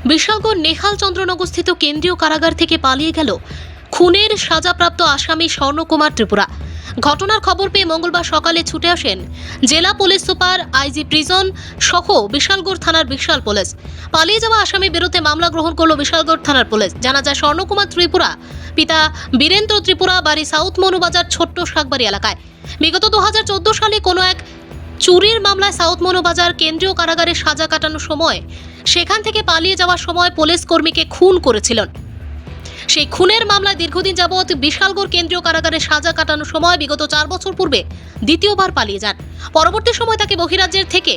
বিশালগড় নেহাল চন্দ্রনগরস্থিত কেন্দ্রীয় কারাগার থেকে পালিয়ে গেল খুনের সাজাপ্রাপ্ত আসামি স্বর্ণকুমার ত্রিপুরা। ঘটনার খবর পেয়ে মঙ্গলবার সকালে ছুটে আসেন জেলা পুলিশ সুপার, আইজি প্রিজন সহ বিশালগড় থানার বিশাল পুলিশ। পালিয়ে যাওয়া আসামির বিরুদ্ধে মামলা গ্রহণ করল বিশালগড় থানার পুলিশ। জানা যায় স্বর্ণকুমার ত্রিপুরা পিতা বীরেন্দ্র ত্রিপুরা, বাড়ি সাউথ মনুবাজার ছোট্ট শাকবাড়ি এলাকায়। বিগত 2014 সালে কোনো এক চুরির মামলায় সাউথ মনুবাজার কেন্দ্রীয় কারাগারে সাজা কাটানোর সময় সেখান থেকে পালিয়ে যাওয়ার সময় পুলিশ কর্মীকে খুন করেছিলেন। সেই খুনের মামলায় দীর্ঘদিন যাবৎ বিশালগড় কেন্দ্রীয় কারাগারে সাজা কাটানোর সময় বিগত 4 বছর পূর্বে দ্বিতীয়বার পালিয়ে যান। পরবর্তী সময় তাকে বহিরাজ্যের থেকে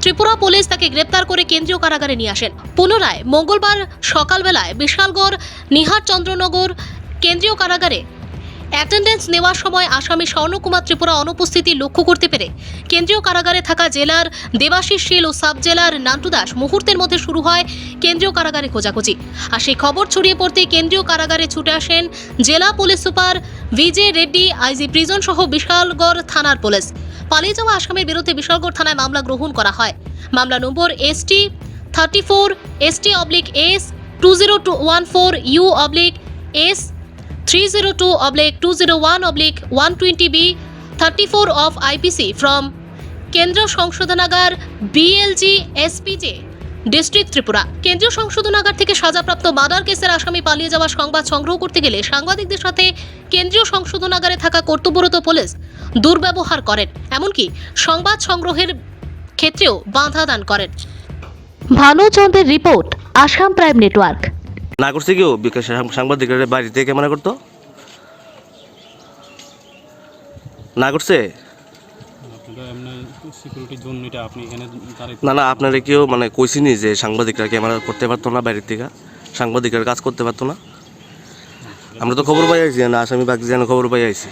ত্রিপুরা পুলিশ তাকে গ্রেপ্তার করে কেন্দ্রীয় কারাগারে নিয়ে আসেন। পুনরায় মঙ্গলবার সকালবেলায় বিশালগড় নিহার চন্দ্রনগর কেন্দ্রীয় কারাগারে অ্যাটেন্ডেন্স নেওয়ার সময় আসামি স্বর্ণকুমার ত্রিপুরা অনুপস্থিতি লক্ষ্য করতে পেরে কেন্দ্রীয় কারাগারে থাকা জেলার দেবাশিস শীল ও সাব জেলার নান্টু দাস মুহূর্তের মধ্যে শুরু হয় কেন্দ্রীয় কারাগারে খোঁজাখুঁজি। আর সেই খবর ছড়িয়ে পড়তে কেন্দ্রীয় কারাগারে ছুটে আসেন জেলা পুলিশ সুপার ভিজে রেড্ডি, আইজি প্রিজন সহ বিশালগড় থানার পুলিশ। পালিয়ে যাওয়া আসামির বিরুদ্ধে বিশালগড় থানায় মামলা গ্রহণ করা হয়। মামলা নম্বর ST 34 ST/S 2014U/S 302/2001/120B 34 of IPC from কেন্দ্রীয় সংশোধনাগার BLG SPJ ডিস্ট্রিক্ট ত্রিপুরা। কেন্দ্রীয় সংশোধনাগার থেকে সাজাপ্রাপ্ত মার্ডার কেসের আসামি পালিয়ে যাওয়ার সংবাদ সংগ্রহ করতে গেলে সাংবাদিকদের সাথে কেন্দ্রীয় সংশোধনাগারে থাকা কর্তব্যরত পুলিশ দুর্ব্যবহার করেন, এমনকি সংবাদ সংগ্রহের ক্ষেত্রেও বাধা দান করেন। ভানুচন্দ্রের রিপোর্ট, আসাম প্রাইম নেটওয়ার্ক। না করছে কেউ সাংবাদিকের বাড়িতে ক্যামেরা করতো না করছে না আপনারা কেউ মানে কইছিনি যে সাংবাদিকরা ক্যামেরা করতে পারতো না, বাইরের থেকে সাংবাদিকের কাজ করতে পারতো না? আমরা তো খবর পাই আইছি না, আসামি বাকি যেন খবর পাই আইছি।